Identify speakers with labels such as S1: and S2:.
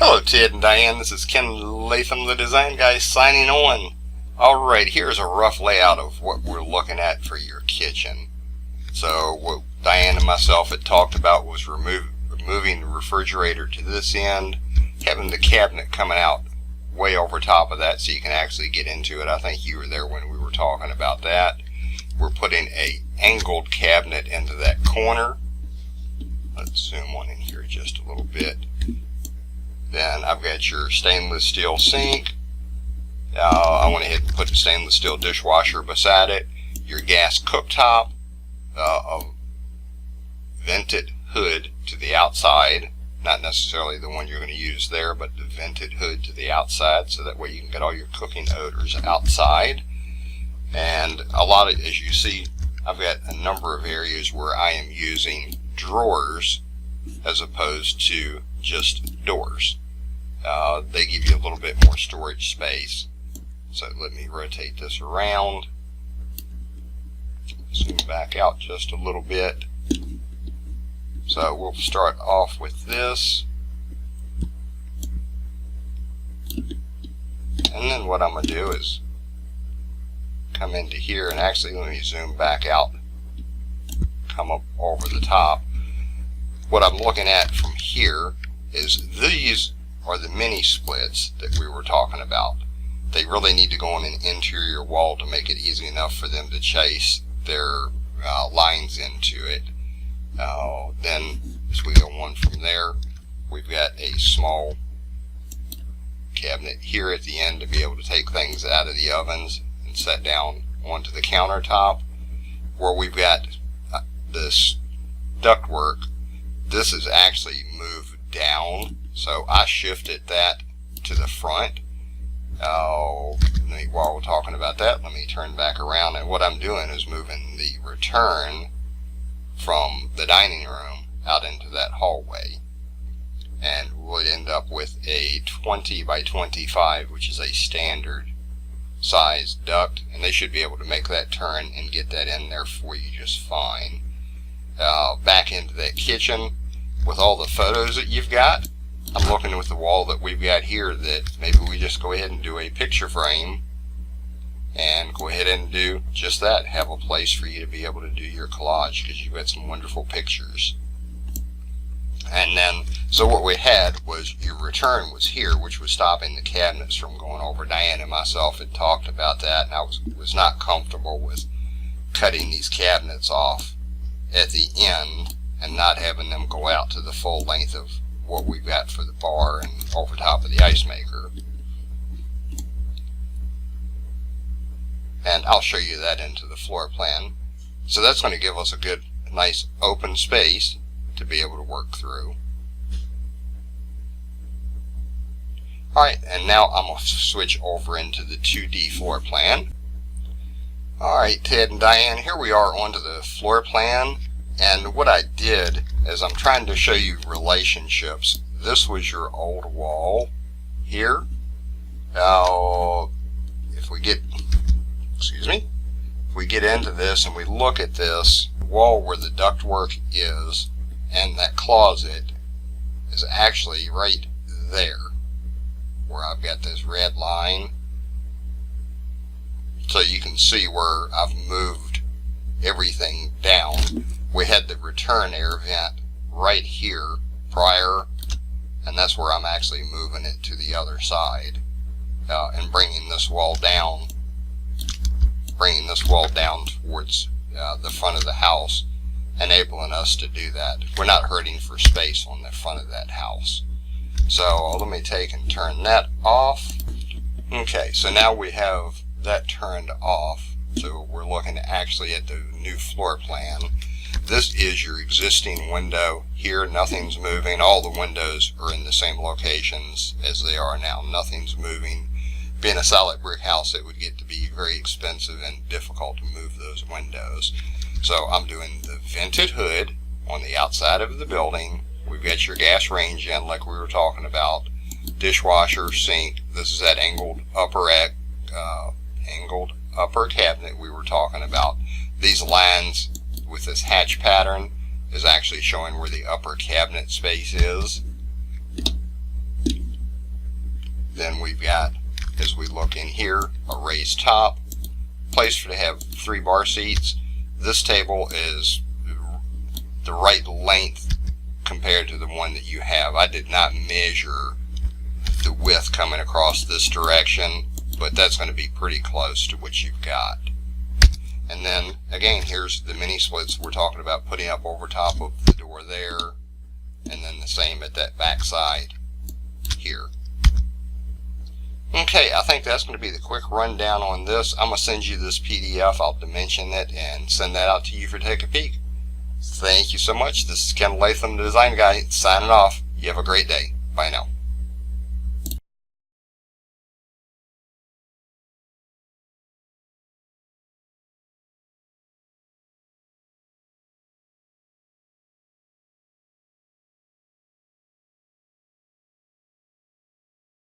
S1: Hello Ted and Diane, this is Ken Latham, the design guy, signing on. Alright, here's a rough layout of what we're looking at for your kitchen. So what Diane and myself had talked about was removing the refrigerator to this end, having the cabinet coming out way over top of that so you can actually get into it. I think you were there when we were talking about that. We're putting a angled cabinet into that corner. Let's zoom on in here just a little bit. Then I've got your stainless steel sink. I went ahead and put the stainless steel dishwasher beside it. Your gas cooktop, a vented hood to the outside. Not necessarily the one you're going to use there, but the vented hood to the outside, so that way you can get all your cooking odors outside. And a lot of, as you see, I've got a number of areas where I am using drawers as opposed to just doors. They give you a little bit more storage space. So let me rotate this around. Zoom back out just a little bit. So we'll start off with this. And then what I'm going to do is come into here, and actually let me zoom back out, come up over the top. What I'm looking at from here is these are the mini splits that we were talking about. They really need to go on an interior wall to make it easy enough for them to chase their lines into it. Then as we go on from there, we've got a small cabinet here at the end to be able to take things out of the ovens and set down onto the countertop. Where we've got this ductwork, this is actually moved down, so I shifted that to the front. While we're talking about that, let me turn back around, and what I'm doing is moving the return from the dining room out into that hallway, and we'll end up with a 20 by 25, which is a standard size duct, and they should be able to make that turn and get that in there for you just fine. Back into that kitchen with all the photos that you've got, I'm looking with the wall that we've got here that maybe we just go ahead and do a picture frame and go ahead and do just that. Have a place for you to be able to do your collage, because you've got some wonderful pictures. And then, so what we had was your return was here, which was stopping the cabinets from going over. Diane and myself had talked about that, and I was not comfortable with cutting these cabinets off at the end and not having them go out to the full length of what we've got for the bar and over top of the ice maker. And I'll show you that into the floor plan. So that's going to give us a good, nice open space to be able to work through. Alright, and now I'm going to switch over into the 2D floor plan. Alright, Ted and Diane, here we are onto the floor plan. And what I did is I'm trying to show you relationships. This was your old wall here. Now, if we get into this and we look at this wall where the ductwork is, and that closet is actually right there where I've got this red line. So you can see where I've moved everything down. We had the return air vent right here prior, and that's where I'm actually moving it to the other side, and bringing this wall down towards the front of the house, enabling us to do that. We're not hurting for space on the front of that house. So let me take and turn that off. Okay, so now we have that turned off. So we're looking actually at the new floor plan. This is your existing window here. Nothing's moving. All the windows are in the same locations as they are now. Nothing's moving. Being a solid brick house, it would get to be very expensive and difficult to move those windows. So I'm doing the vented hood on the outside of the building. We've got your gas range in like we were talking about. Dishwasher, sink. This is that angled upper cabinet we were talking about. These lines with this hatch pattern is actually showing where the upper cabinet space is. Then we've got, as we look in here, a raised top, place to have 3 bar seats. This table is the right length compared to the one that you have. I did not measure the width coming across this direction, but that's going to be pretty close to what you've got. And then again, here's the mini splits we're talking about putting up over top of the door there, and then the same at that back side here. Okay, I think that's going to be the quick rundown on this. I'm going to send you this PDF. I'll dimension it and send that out to you for take a peek. Thank you so much. This is Ken Latham, the Design Guy, signing off. You have a great day. Bye now.